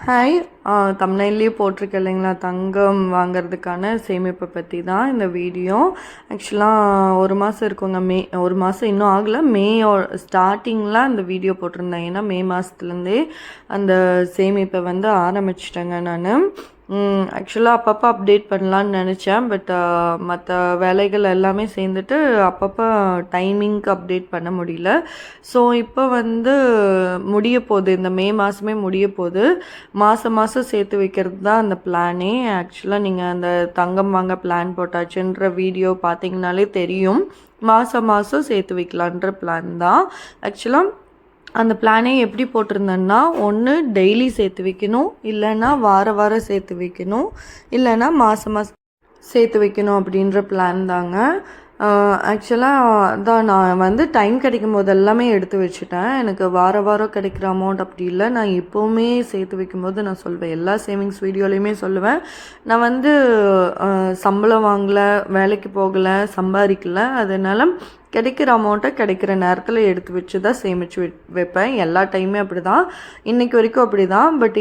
Hi. தம்ப்நெயில்லேயே போட்டிருக்கேன் இல்லைங்களா, தங்கம் வாங்குறதுக்கான சேமிப்பை பற்றி தான் இந்த வீடியோ. ஆக்சுவலாக 1 மாதம் இருக்குங்க. 1 மாதம் இன்னும் ஆகலை. ஸ்டார்டிங்கில் அந்த வீடியோ போட்டிருந்தேன். ஏன்னா மே மாதத்துலேருந்தே அந்த சேமிப்பை வந்து ஆரம்பிச்சிட்டேங்க நான். ஆக்சுவலாக அப்பப்போ அப்டேட் பண்ணலான்னு நினச்சேன். பட் மற்ற வேலைகள் எல்லாமே சேர்ந்துட்டு அப்பப்போ டைமிங்க்கு அப்டேட் பண்ண முடியல. ஸோ இப்போ வந்து முடிய போகுது, இந்த மே மாதமே முடிய போகுது. மாதம் மாதம் சேர்த்து வைக்கிறது தான் அந்த பிளானே. ஆக்சுவலாக நீங்கள் அந்த தங்கம் வாங்க பிளான் போட்டாச்சுன்ற வீடியோ பார்த்தீங்கனாலே தெரியும். மாதம் மாதம் சேர்த்து வைக்கலான்ற பிளான் தான். ஆக்சுவலாக அந்த பிளானே எப்படி போட்டிருந்தேன்னா, ஒன்று டெய்லி சேர்த்து வைக்கணும், இல்லைன்னா வாரம் சேர்த்து வைக்கணும், இல்லைன்னா மாதம் சேர்த்து வைக்கணும் அப்படின்ற பிளான் தாங்க. ஆக்சுவலாக அதான் நான் வந்து டைம் கிடைக்கும் போது எல்லாமே எடுத்து வச்சுட்டேன். எனக்கு வாரம் கிடைக்கிற அமௌண்ட் அப்படி இல்லை. நான் எப்போவுமே சேர்த்து வைக்கும்போது நான் சொல்வேன், எல்லா சேவிங்ஸ் வீடியோலையுமே சொல்லுவேன், நான் வந்து சம்பளம் வாங்கலை, வேலைக்கு போகலை, சம்பாதிக்கலை. அதனால் கிடைக்கிற அமௌண்ட்டை கிடைக்கிற நேரத்தில் எடுத்து வச்சு தான் சேமித்து வைப்பேன். எல்லா டைமே அப்படி தான், இன்றைக்கி வரைக்கும் அப்படி தான். பட்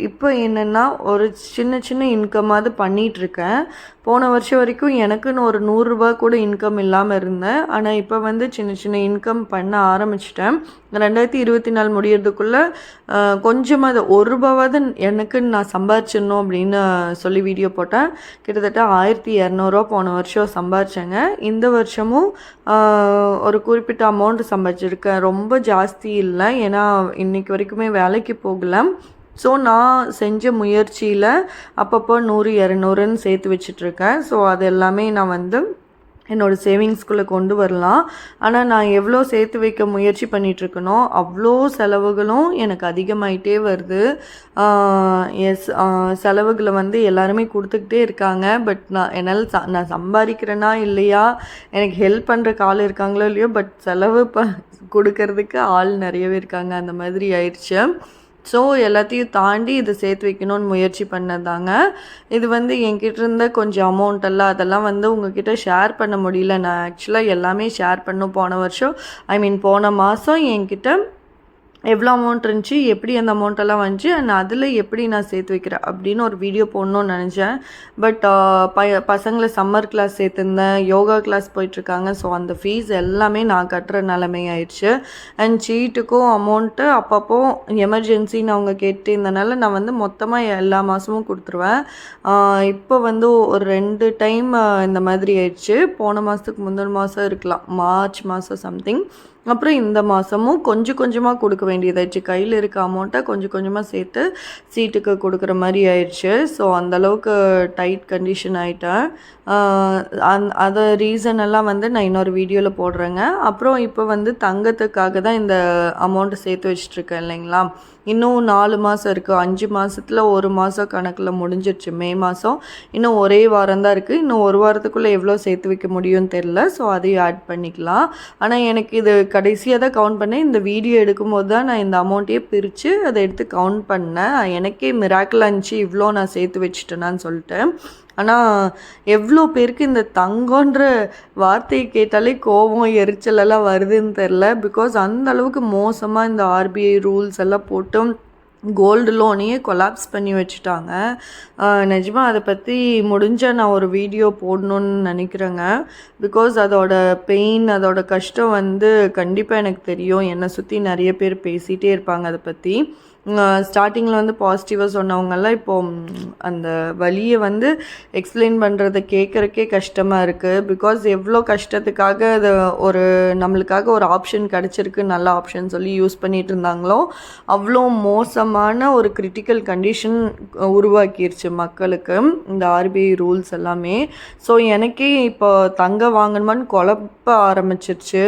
இப்போ என்னென்னா, ஒரு சின்ன இன்கம்மாவது பண்ணிகிட்ருக்கேன். போன வருஷம் வரைக்கும் எனக்குன்னு ஒரு 100 ரூபா கூட இன்கம் இல்லாமல் இருந்தேன். ஆனால் இப்போ வந்து சின்ன இன்கம் பண்ண ஆரம்பிச்சிட்டேன். 2024 முடியறதுக்குள்ளே கொஞ்சமாக 1 ரூபாவாவது எனக்குன்னு நான் சம்பாதிச்சிடணும் அப்படின்னு சொல்லி வீடியோ போட்டேன். கிட்டத்தட்ட 1200 போன வருஷம் சம்பாதிச்சேங்க. இந்த வருஷமும் ஒரு குறிப்பிட்ட அமௌண்ட் சம்பாதிச்சிருக்கேன். ரொம்ப ஜாஸ்தி இல்லை, ஏன்னா இன்றைக்கி வரைக்குமே வேலைக்கு போகலை. ஸோ நான் செஞ்ச முயற்சியில் அப்பப்போ 100 200ன்னு சேர்த்து வச்சிட்ருக்கேன். ஸோ அது எல்லாமே நான் வந்து என்னோடய சேவிங்ஸ்குள்ளே கொண்டு வரலாம். ஆனால் நான் எவ்வளோ சேர்த்து வைக்க முயற்சி பண்ணிகிட்ருக்கனோ அவ்வளோ செலவுகளும் எனக்கு அதிகமாயிட்டே வருது. செலவுகளை வந்து எல்லாருமே கொடுத்துக்கிட்டே இருக்காங்க. பட் என்னால் நான் சம்பாதிக்கிறேன்னா இல்லையா, எனக்கு ஹெல்ப் பண்ணுறக்கு ஆள் இருக்காங்களோ இல்லையோ, பட் செலவு கொடுக்கறதுக்கு ஆள் நிறையவே இருக்காங்க. அந்த மாதிரி ஆயிடுச்சு. ஸோ எல்லாத்தையும் தாண்டி இதை சேர்த்து வைக்கணும்னு முயற்சி பண்ணதாங்க. இது வந்து என்கிட்ட இருந்த கொஞ்சம் அமௌண்ட்டெல்லாம் அதெல்லாம் வந்து உங்ககிட்ட ஷேர் பண்ண முடியல. நான் ஆக்சுவலாக எல்லாமே ஷேர் பண்ணோம். போன மாதம் என்கிட்ட எவ்வளோ அமௌண்ட் இருந்துச்சு, எப்படி அந்த அமௌண்ட்டெல்லாம் வந்துச்சு, அண்ட் அதில் எப்படி நான் சேர்த்து வைக்கிறேன் அப்படின்னு ஒரு வீடியோ போடணும்னு நினச்சேன். பட் பசங்களை சம்மர் கிளாஸ் சேர்த்துருந்தேன், யோகா கிளாஸ் போயிட்டுருக்காங்க. ஸோ அந்த ஃபீஸ் எல்லாமே நான் கட்டுற நிலைமை ஆயிடுச்சு. அண்ட் சீட்டுக்கும் அமௌண்ட்டு அப்பப்போ எமர்ஜென்சின்னு அவங்க கேட்டுருந்தனால நான் வந்து மொத்தமாக எல்லா மாதமும் கொடுத்துருவேன். இப்போ வந்து ஒரு 2 டைம் இந்த மாதிரி ஆயிடுச்சு. போன மாதத்துக்கு முந்தின மாதம் இருக்கலாம், மார்ச் மாதம் சம்திங். அப்புறம் இந்த மாதமும் கொஞ்சமாக கொடுக்க வேண்டியதாயிடுச்சு. கையில் இருக்க அமௌண்ட்டை கொஞ்சமாக சேர்த்து சீட்டுக்கு கொடுக்குற மாதிரி ஆயிடுச்சு. ஸோ அந்தளவுக்கு டைட் கண்டிஷன் ஆகிட்டேன். அதை ரீசன் எல்லாம் வந்து நான் இன்னொரு வீடியோவில் போடுறேங்க. அப்புறம் இப்போ வந்து தங்கத்துக்காக தான் இந்த அமௌண்ட்டை சேர்த்து வச்சிட்ருக்கேன் இல்லைங்களா. இன்னும் 4 மாதம் இருக்குது. 5 மாதத்தில் 1 மாதம் கணக்கில் முடிஞ்சிடுச்சு. மே மாதம் இன்னும் ஒரே வாரம் தான் இருக்குது. இன்னும் 1 வாரத்துக்குள்ளே எவ்வளோ சேர்த்து வைக்க முடியும்னு தெரில. ஸோ அதையும் ஆட் பண்ணிக்கலாம். ஆனால் எனக்கு இது கடைசியாக தான் கவுண்ட் பண்ணேன். இந்த வீடியோ எடுக்கும்போது தான் நான் இந்த அமௌண்ட்டையே பிரித்து அதை எடுத்து கவுண்ட் பண்ணேன். எனக்கே மிராக்கிள் இருந்துச்சு, இவ்வளோ நான் சேர்த்து வச்சுட்டேனான்னு சொல்லிட்டு. ஆனால் எவ்வளோ பேருக்கு இந்த தங்கன்ற வார்த்தையை கேட்டாலே கோபம் எரிச்சலெல்லாம் வருதுன்னு தெரில. பிகாஸ் அந்த அளவுக்கு மோசமாக இந்த ஆர்பிஐ ரூல்ஸ் எல்லாம் போட்டு கோல்டு லோனையே கொலாப்ஸ் பண்ணி வச்சுட்டாங்க. நிஜமாக அதை பற்றி முடிஞ்சால் நான் ஒரு வீடியோ போடணுன்னு நினைக்கிறேங்க. பிகாஸ் அதோட பெயின், அதோட கஷ்டம் வந்து கண்டிப்பாக எனக்கு தெரியும். என்னை சுற்றி நிறைய பேர் பேசிகிட்டே இருப்பாங்க அதை பற்றி. ஸ்டார்டிங்கில் வந்து பாசிட்டிவாக சொன்னவங்கெல்லாம் இப்போது அந்த வழியை வந்து எக்ஸ்பிளைன் பண்ணுறதை கேட்குறக்கே கஷ்டமாக இருக்குது. பிகாஸ் எவ்வளோ கஷ்டத்துக்காக அதை நம்மளுக்காக ஒரு ஆப்ஷன் கிடச்சிருக்கு, நல்ல ஆப்ஷன் சொல்லி யூஸ் பண்ணிகிட்டு இருந்தாங்களோ அவ்வளோ மோசமான ஒரு கிரிட்டிக்கல் கண்டிஷன் உருவாக்கிருச்சு மக்களுக்கு இந்த ஆர்பிஐ ரூல்ஸ் எல்லாமே. ஸோ எனக்கே இப்போ தங்க வாங்கணுமான்னு குழப்ப ஆரம்பிச்சிருச்சு.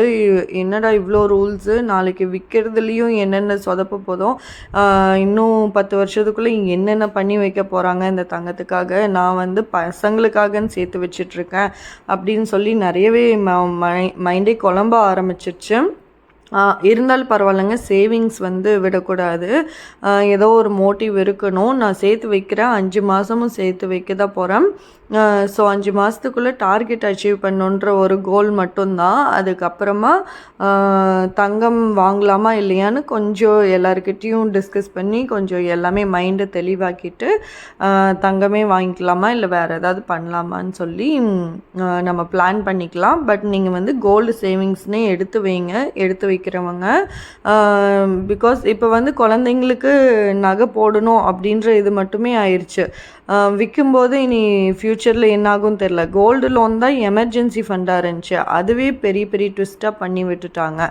என்னடா இவ்வளோ ரூல்ஸு, நாளைக்கு விற்கிறதுலேயும் என்னென்ன சொதப்ப போதும், இன்னும் 10 வருஷத்துக்குள்ளே என்னென்ன பண்ணி வைக்க போகிறாங்க இந்த தங்கத்துக்காக, நான் வந்து பசங்களுக்காகன்னு சேர்த்து வச்சிட்ருக்கேன் அப்படின்னு சொல்லி நிறையவே மைண்டே குழம்ப ஆரம்பிச்சிருச்சு. இருந்தாலும் பரவாயில்லைங்க, சேவிங்ஸ் வந்து விடக்கூடாது. ஏதோ ஒரு மோட்டிவ் இருக்கணும். நான் சேர்த்து வைக்கிறேன், 5 மாதமும் சேர்த்து வைக்க தான் போகிறேன். ஸோ 5 மாதத்துக்குள்ளே டார்கெட் அச்சீவ் பண்ணணுன்ற ஒரு கோல் மட்டும்தான். அதுக்கப்புறமா தங்கம் வாங்கலாமா இல்லையான்னு கொஞ்சம் எல்லாருக்கிட்டேயும் டிஸ்கஸ் பண்ணி கொஞ்சம் எல்லாமே மைண்டை தெளிவாக்கிட்டு தங்கமே வாங்கிக்கலாமா இல்லை வேறு ஏதாவது பண்ணலாமான்னு சொல்லி நம்ம பிளான் பண்ணிக்கலாம். பட் நீங்கள் வந்து கோல்டு சேவிங்ஸ்னே எடுத்து வைங்க, எடுத்து வைக்கிறவங்க. பிகாஸ் இப்போ வந்து குழந்தைங்களுக்கு நகை போடணும் அப்படின்ற இது மட்டுமே ஆயிடுச்சு. விற்கும்போது இனி ஃப்யூச்சரில் என்னாகும் தெரில. கோல்டு லோன் தான் எமர்ஜென்சி ஃபண்டாக இருந்துச்சு, அதுவே பெரிய பெரிய ட்விஸ்ட்டாக பண்ணி விட்டுட்டாங்க.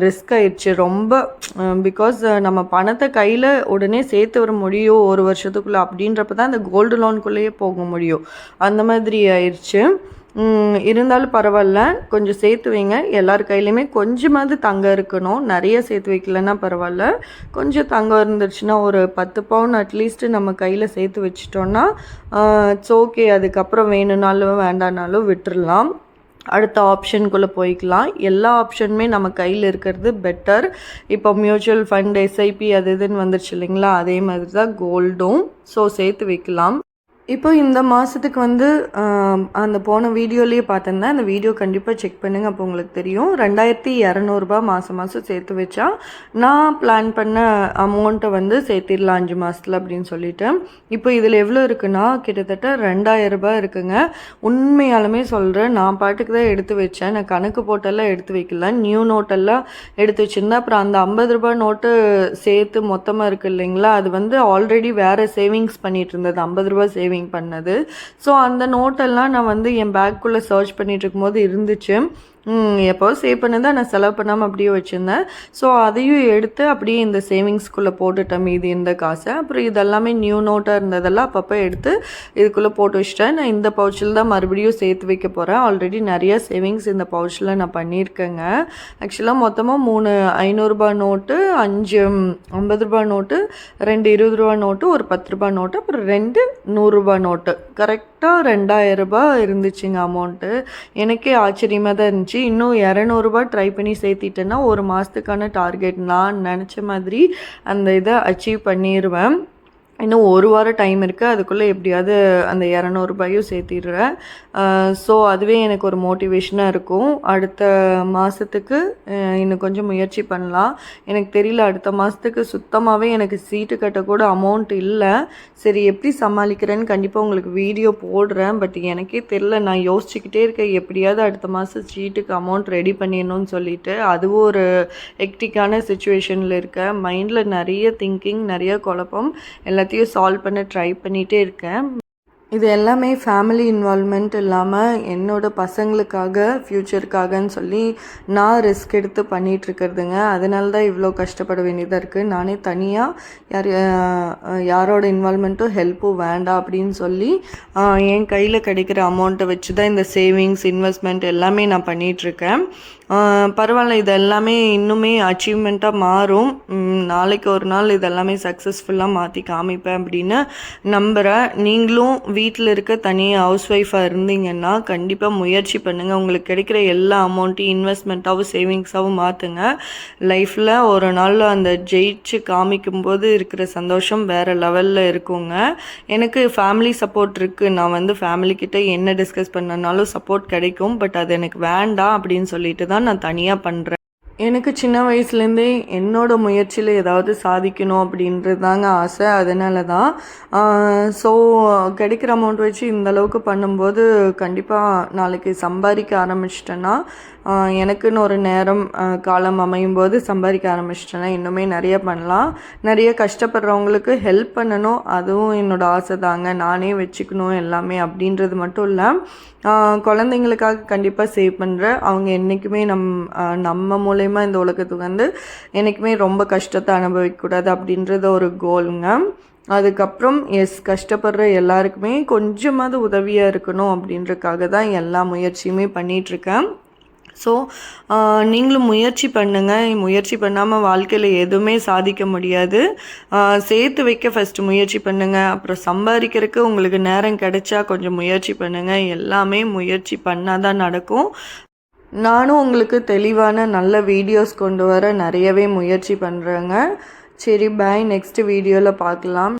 ரிஸ்க் ஆயிடுச்சு ரொம்ப. பிகாஸ் நம்ம பணத்தை கையில் உடனே சேர்த்து வர முடியும் ஒரு வருஷத்துக்குள்ளே அப்படின்றப்ப தான் அந்த கோல்டு லோனுக்குள்ளேயே போக முடியும். அந்த மாதிரி ஆயிடுச்சு. இருந்தாலும் பரவாயில்ல, கொஞ்சம் சேர்த்து வைங்க. எல்லார் கையிலையுமே கொஞ்சமாவது தங்கம் இருக்கணும். நிறைய சேர்த்து வைக்கலன்னா பரவாயில்ல, கொஞ்சம் தங்கம் இருந்துச்சுன்னா ஒரு 10 பவுன் அட்லீஸ்ட் நம்ம கையில் சேர்த்து வச்சிட்டோன்னா இட்ஸ் ஓகே. அதுக்கப்புறம் வேணும்னாலும் வேண்டானாலும் விட்டுடலாம், அடுத்த ஆப்ஷனுக்குள்ளே போய்க்கலாம். எல்லா ஆப்ஷனுமே நம்ம கையில் இருக்கிறது பெட்டர். இப்போ மியூச்சுவல் ஃபண்ட், எஸ்ஐபி அது இதுன்னு வந்துருச்சு இல்லைங்களா, அதே மாதிரி தான் கோல்டும். ஸோ சேர்த்து வைக்கலாம். இப்போ இந்த மாதத்துக்கு வந்து அந்த போன வீடியோலேயே பார்த்துருந்தேன், அந்த வீடியோ கண்டிப்பாக செக் பண்ணுங்கள், அப்போ உங்களுக்கு தெரியும். 2200 மாதம் சேர்த்து வச்சா நான் பிளான் பண்ண அமௌண்ட்டை வந்து சேர்த்திடலாம் 5 மாதத்தில் அப்படின்னு சொல்லிட்டு. இப்போ இதில் எவ்வளோ இருக்குன்னா கிட்டத்தட்ட 2000 இருக்குங்க. உண்மையாலுமே சொல்கிறேன், நான் பாட்டுக்கு தான் எடுத்து வச்சேன், நான் கணக்கு போட்டெல்லாம் எடுத்து வைக்கல. நியூ நோட்டெல்லாம் எடுத்து வச்சுருந்தேன். அப்புறம் அந்த 50 நோட்டு சேர்த்து மொத்தமாக இருக்குது இல்லைங்களா, அது வந்து ஆல்ரெடி வேறு சேவிங்ஸ் பண்ணிகிட்டு இருந்தது, 50 சேவிங் பண்ணது. ஸோ அந்த நோட்டெல்லாம் நான் வந்து என் பேக்குள்ளே சர்ச் பண்ணிட்டு இருக்கும்போது இருந்துச்சு. எப்போ சேவ் பண்ணதான் நான் செலவு பண்ணாமல் அப்படியே வச்சுருந்தேன். ஸோ அதையும் எடுத்து அப்படியே இந்த சேவிங்ஸ்குள்ளே போட்டுட்டேன் மீதி இந்த காசை. அப்புறம் இதெல்லாமே நியூ நோட்டாக இருந்ததெல்லாம் அப்பப்போ எடுத்து இதுக்குள்ளே போட்டு வச்சுட்டேன். நான் இந்த பவுச்சில் தான் மறுபடியும் சேர்த்து வைக்க போகிறேன். ஆல்ரெடி நிறைய சேவிங்ஸ் இந்த பவுச்சில் நான் பண்ணியிருக்கேங்க. ஆக்சுவலாக மொத்தமாக 3 500 நோட்டு, 5 50 நோட்டு, 2 20 நோட்டு, ஒரு 10 நோட்டு, அப்புறம் 2 100 நோட்டு, கரெக்டாக 2000 இருந்துச்சுங்க அமௌண்ட்டு. எனக்கே ஆச்சரியமாக தான் இருந்துச்சு. இன்னும் 200 ட்ரை பண்ணி சேர்த்திட்டேன்னா ஒரு மாதத்துக்கான டார்கெட் நான் நினச்ச மாதிரி அந்த இதை அச்சீவ் பண்ணிடுவேன். இன்னும் 1 வாரம் டைம் இருக்குது, அதுக்குள்ளே எப்படியாவது அந்த 200 சேர்த்திடுறேன். ஸோ அதுவே எனக்கு ஒரு மோட்டிவேஷனாக இருக்கும். அடுத்த மாதத்துக்கு இன்னும் கொஞ்சம் முயற்சி பண்ணலாம். எனக்கு தெரியல, அடுத்த மாதத்துக்கு சுத்தமாகவே எனக்கு சீட்டு கட்டக்கூட அமௌண்ட் இல்லை. சரி எப்படி சமாளிக்கிறேன்னு கண்டிப்பாக உங்களுக்கு வீடியோ போடுறேன். பட் எனக்கே தெரில, நான் யோசிச்சுக்கிட்டே இருக்கேன் எப்படியாவது அடுத்த மாதம் சீட்டுக்கு அமௌண்ட் ரெடி பண்ணிடணும்னு சொல்லிட்டு. அதுவும் ஒரு ஹெக்டிக்கான சுச்சுவேஷனில் இருக்கேன். மைண்டில் நிறைய திங்கிங், நிறைய குழப்பம், எல்லாத்தையும் சால்வ் பண்ண ட்ரை பண்ணிகிட்டே இருக்கேன். இது எல்லாமே ஃபேமிலி இன்வால்மெண்ட் இல்லாமல் என்னோடய பசங்களுக்காக, ஃப்யூச்சருக்காகன்னு சொல்லி நான் ரிஸ்க் எடுத்து பண்ணிகிட்ருக்கிறதுங்க. அதனால தான் இவ்வளோ கஷ்டப்பட வேண்டியதாக இருக்குது. நானே தனியாக யாரோட இன்வால்மெண்ட்டும் ஹெல்ப்பும் வேண்டாம் அப்படின்னு சொல்லி என் கையில் கிடைக்கிற அமௌண்ட்டை வச்சு தான் இந்த சேவிங்ஸ், இன்வெஸ்ட்மெண்ட் எல்லாமே நான் பண்ணிகிட்ருக்கேன். பரவாயில்ல, இது எல்லாமே இன்னுமே அச்சீவ்மெண்ட்டாக மாறும். நாளைக்கு ஒரு நாள் இதெல்லாமே சக்ஸஸ்ஃபுல்லாக மாற்றி காமிப்பேன் அப்படின்னு நம்புகிறேன். நீங்களும் வீட்டில் இருக்க தனியாக ஹவுஸ் ஒய்ஃபாக இருந்தீங்கன்னா கண்டிப்பாக முயற்சி பண்ணுங்கள். உங்களுக்கு கிடைக்கிற எல்லா அமௌண்ட்டையும் இன்வெஸ்ட்மெண்ட்டாகவும் சேவிங்ஸாகவும் மாற்றுங்க. லைஃப்பில் ஒரு நாள் அந்த ஜெயிச்சு காமிக்கும்போது இருக்கிற சந்தோஷம் வேறு லெவலில் இருக்குங்க. எனக்கு ஃபேமிலி சப்போர்ட் இருக்குது. நான் வந்து ஃபேமிலிக்கிட்ட என்ன டிஸ்கஸ் பண்ணனாலும் சப்போர்ட் கிடைக்கும். பட் அது எனக்கு வேண்டாம் அப்படின்னு சொல்லிட்டு தான் நான் தனியாக பண்ணுறேன். எனக்கு சின்ன வயசுலேருந்தே என்னோடய முயற்சியில் ஏதாவது சாதிக்கணும் அப்படின்றது தாங்க ஆசை. அதனால தான் ஸோ கிடைக்கிற அமௌண்ட் வச்சு இந்தளவுக்கு பண்ணும்போது கண்டிப்பாக நாளைக்கு சம்பாதிக்க ஆரம்பிச்சிட்டேன்னா, எனக்குன்னு ஒரு நேரம் காலம் அமையும் போது சம்பாதிக்க ஆரம்பிச்சிட்டேன்னா இன்னுமே நிறைய பண்ணலாம். நிறைய கஷ்டப்படுறவங்களுக்கு ஹெல்ப் பண்ணணும், அதுவும் என்னோடய ஆசை தாங்க. நானே வச்சுக்கணும் எல்லாமே அப்படின்றது மட்டும் இல்லை, குழந்தைங்களுக்காக கண்டிப்பாக சேவ் பண்ணுறேன். அவங்க என்றைக்குமே நம்ம மூலயமா இந்த உலகத்துக்கு வந்து என்றைக்குமே ரொம்ப கஷ்டத்தை அனுபவிக்கக்கூடாது அப்படின்றது ஒரு கோலுங்க. அதுக்கப்புறம் கஷ்டப்படுற எல்லாருக்குமே கொஞ்சமாவது உதவியாக இருக்கணும் அப்படின்றதுக்காக தான் எல்லா முயற்சியுமே பண்ணிகிட்ருக்கேன். ஸோ நீங்களும் முயற்சி பண்ணுங்கள். முயற்சி பண்ணாமல் வாழ்க்கையில் எதுவுமே சாதிக்க முடியாது. சேர்த்து வைக்க ஃபஸ்ட்டு முயற்சி பண்ணுங்கள். அப்புறம் சம்பாதிக்கிறதுக்கு உங்களுக்கு நேரம் கிடைச்சா கொஞ்சம் முயற்சி பண்ணுங்கள். எல்லாமே முயற்சி பண்ணால் தான் நடக்கும். நானும் உங்களுக்கு தெளிவான நல்ல வீடியோஸ் கொண்டு வர நிறையவே முயற்சி பண்ணுறேங்க. சரி பாய், நெக்ஸ்ட் வீடியோவில் பார்க்கலாம்.